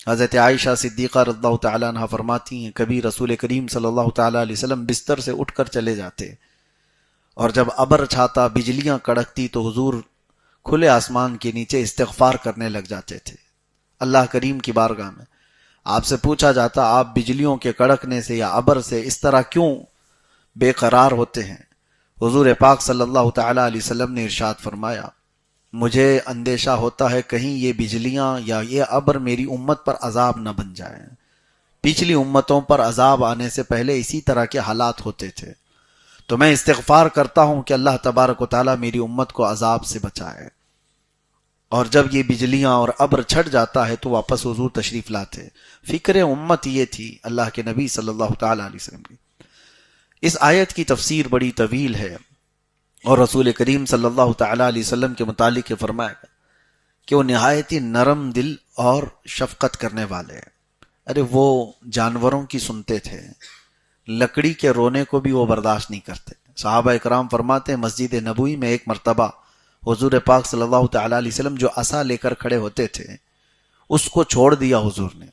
حضرت عائشہ صدیقہ رضی اللہ تعالیٰ عنہ فرماتی ہیں کبھی رسول کریم صلی اللہ تعالیٰ علیہ وسلم بستر سے اٹھ کر چلے جاتے اور جب ابر چھاتا بجلیاں کڑکتی تو حضور کھلے آسمان کے نیچے استغفار کرنے لگ جاتے تھے اللہ کریم کی بارگاہ میں۔ آپ سے پوچھا جاتا آپ بجلیوں کے کڑکنے سے یا ابر سے اس طرح کیوں بے قرار ہوتے ہیں؟ حضور پاک صلی اللہ تعالیٰ علیہ وسلم نے ارشاد فرمایا مجھے اندیشہ ہوتا ہے کہیں یہ بجلیاں یا یہ ابر میری امت پر عذاب نہ بن جائیں۔ پچھلی امتوں پر عذاب آنے سے پہلے اسی طرح کے حالات ہوتے تھے، تو میں استغفار کرتا ہوں کہ اللہ تبارک و تعالیٰ میری امت کو عذاب سے بچائے۔ اور جب یہ بجلیاں اور ابر چھٹ جاتا ہے تو واپس حضور تشریف لاتے۔ فکر امت یہ تھی اللہ کے نبی صلی اللہ تعالیٰ علیہ وسلم کی۔ اس آیت کی تفسیر بڑی طویل ہے، اور رسول کریم صلی اللہ تعالیٰ علیہ وسلم کے متعلق یہ فرمایا کہ وہ نہایت ہی نرم دل اور شفقت کرنے والے ہیں۔ ارے وہ جانوروں کی سنتے تھے، لکڑی کے رونے کو بھی وہ برداشت نہیں کرتے۔ صحابہ اکرام فرماتے ہیں مسجد نبوی میں ایک مرتبہ حضور پاک صلی اللہ تعالیٰ علیہ وسلم جو عصا لے کر کھڑے ہوتے تھے اس کو چھوڑ دیا حضور نے،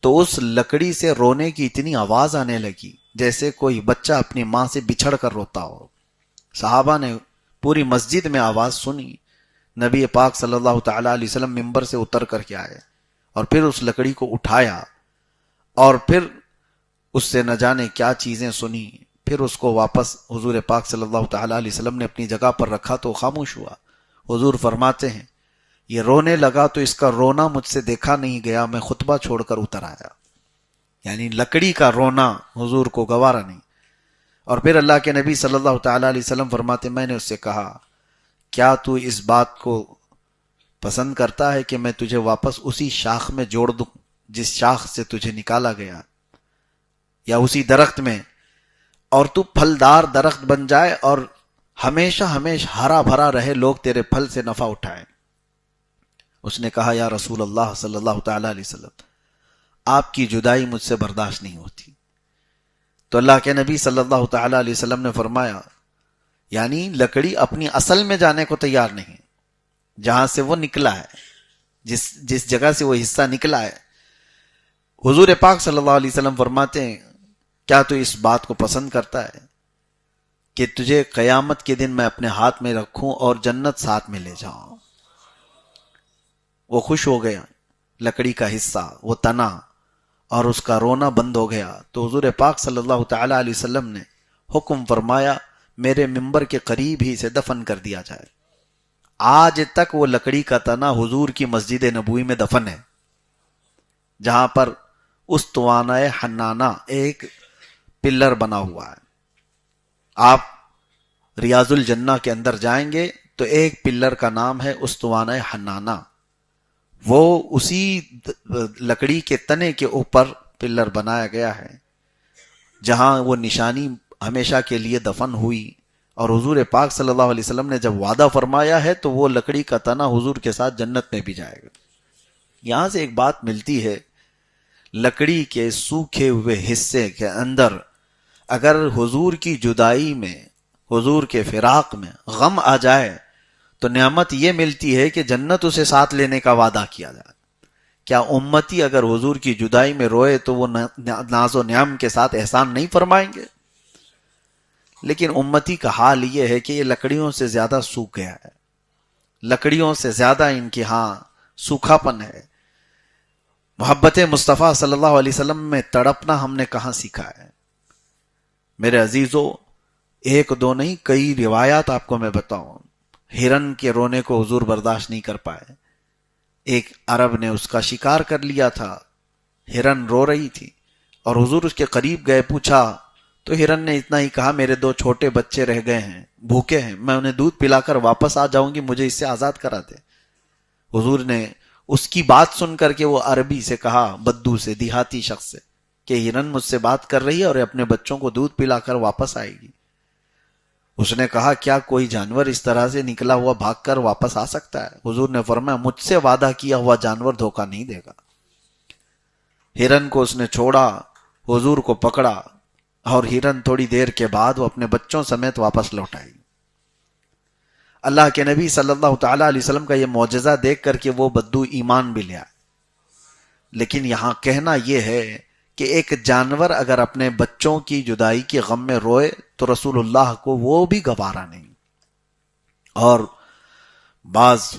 تو اس لکڑی سے رونے کی اتنی آواز آنے لگی جیسے کوئی بچہ اپنی ماں سے بچھڑ کر روتا ہو۔ صحابہ نے پوری مسجد میں آواز سنی، نبی پاک صلی اللہ تعالیٰ علیہ وسلم ممبر سے اتر کر کے آئے اور پھر اس لکڑی کو اٹھایا اور پھر اس سے نہ جانے کیا چیزیں سنی، پھر اس کو واپس حضور پاک صلی اللہ تعالیٰ علیہ وسلم نے اپنی جگہ پر رکھا تو خاموش ہوا۔ حضور فرماتے ہیں یہ رونے لگا تو اس کا رونا مجھ سے دیکھا نہیں گیا، میں خطبہ چھوڑ کر اتر آیا۔ یعنی لکڑی کا رونا حضور کو گوارا نہیں۔ اور پھر اللہ کے نبی صلی اللہ تعالیٰ علیہ وسلم فرماتے میں نے اس سے کہا کیا تو اس بات کو پسند کرتا ہے کہ میں تجھے واپس اسی شاخ میں جوڑ دوں جس شاخ سے تجھے نکالا گیا، یا اسی درخت میں، اور تو پھلدار درخت بن جائے اور ہمیشہ ہرا بھرا رہے، لوگ تیرے پھل سے نفع اٹھائیں۔ اس نے کہا یا رسول اللہ صلی اللہ تعالیٰ علیہ وسلم آپ کی جدائی مجھ سے برداشت نہیں ہوتی۔ تو اللہ کے نبی صلی اللہ تعالیٰ علیہ وسلم نے فرمایا یعنی لکڑی اپنی اصل میں جانے کو تیار نہیں، جہاں سے وہ نکلا ہے، جس جگہ سے وہ حصہ نکلا ہے۔ حضور پاک صلی اللہ علیہ وسلم فرماتے ہیں کیا تو اس بات کو پسند کرتا ہے کہ تجھے قیامت کے دن میں اپنے ہاتھ میں رکھوں اور جنت ساتھ میں لے جاؤں؟ وہ خوش ہو گیا، لکڑی کا حصہ وہ تنا اور اس کا رونا بند ہو گیا۔ تو حضور پاک صلی اللہ تعالیٰ علیہ وسلم نے حکم فرمایا میرے ممبر کے قریب ہی سے دفن کر دیا جائے۔ آج تک وہ لکڑی کا تنا حضور کی مسجد نبوی میں دفن ہے، جہاں پر استوانہ حنانہ ایک پلر بنا ہوا ہے۔ آپ ریاض الجنہ کے اندر جائیں گے تو ایک پلر کا نام ہے استوانہ حنانہ، وہ اسی لکڑی کے تنے کے اوپر پلر بنایا گیا ہے جہاں وہ نشانی ہمیشہ کے لیے دفن ہوئی۔ اور حضور پاک صلی اللہ علیہ وسلم نے جب وعدہ فرمایا ہے تو وہ لکڑی کا تنا حضور کے ساتھ جنت میں بھی جائے گا۔ یہاں سے ایک بات ملتی ہے، لکڑی کے سوکھے ہوئے حصے کے اندر اگر حضور کی جدائی میں، حضور کے فراق میں غم آ جائے تو نعمت یہ ملتی ہے کہ جنت اسے ساتھ لینے کا وعدہ کیا جائے۔ کیا امتی اگر حضور کی جدائی میں روئے تو وہ ناز و نعم کے ساتھ احسان نہیں فرمائیں گے؟ لیکن امتی کا حال یہ ہے کہ یہ لکڑیوں سے زیادہ سوکھ گیا ہے، لکڑیوں سے زیادہ ان کی سوکھا پن ہے۔ محبت مصطفیٰ صلی اللہ علیہ وسلم میں تڑپنا ہم نے کہاں سیکھا ہے؟ میرے عزیزو، ایک دو نہیں کئی روایات آپ کو میں بتاؤں۔ ہرن کے رونے کو حضور برداشت نہیں کر پائے، ایک عرب نے اس کا شکار کر لیا تھا، ہرن رو رہی تھی اور حضور اس کے قریب گئے، پوچھا تو ہرن نے اتنا ہی کہا میرے دو چھوٹے بچے رہ گئے ہیں، بھوکے ہیں، میں انہیں دودھ پلا کر واپس آ جاؤں گی، مجھے اس سے آزاد کرا دے۔ حضور نے اس کی بات سن کر کے وہ عربی سے کہا، بدو سے، دیہاتی شخص سے، کہ ہرن مجھ سے بات کر رہی ہے اور اپنے بچوں کو دودھ پلا کر واپس آئے گی۔ اس نے کہا کیا کوئی جانور اس طرح سے نکلا ہوا بھاگ کر واپس آ سکتا ہے؟ حضور نے فرمایا مجھ سے وعدہ کیا ہوا جانور دھوکہ نہیں دے گا۔ ہرن کو اس نے چھوڑا، حضور کو پکڑا اور ہرن تھوڑی دیر کے بعد وہ اپنے بچوں سمیت واپس لوٹ آئی۔ اللہ کے نبی صلی اللہ تعالیٰ علیہ وسلم کا یہ معجزہ دیکھ کر کے وہ بدو ایمان بھی لیا۔ لیکن یہاں کہنا یہ ہے کہ ایک جانور اگر اپنے بچوں کی جدائی کے غم میں روئے تو رسول اللہ کو وہ بھی گوارا نہیں. اور بعض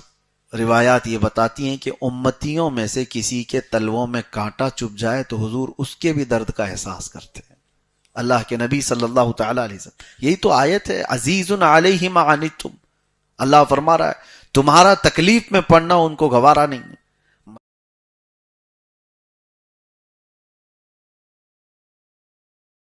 روایات یہ بتاتی ہیں کہ امتیوں میں سے کسی کے تلووں میں کانٹا چبھ جائے تو حضور اس کے بھی درد کا احساس کرتے ہیں. اللہ کے نبی صلی اللہ تعالی علیہ وسلم, یہی تو آیت ہے, عزیز علیہ ما عنتم. اللہ فرما رہا ہے تمہارا تکلیف میں پڑنا ان کو گوارا نہیں ہے.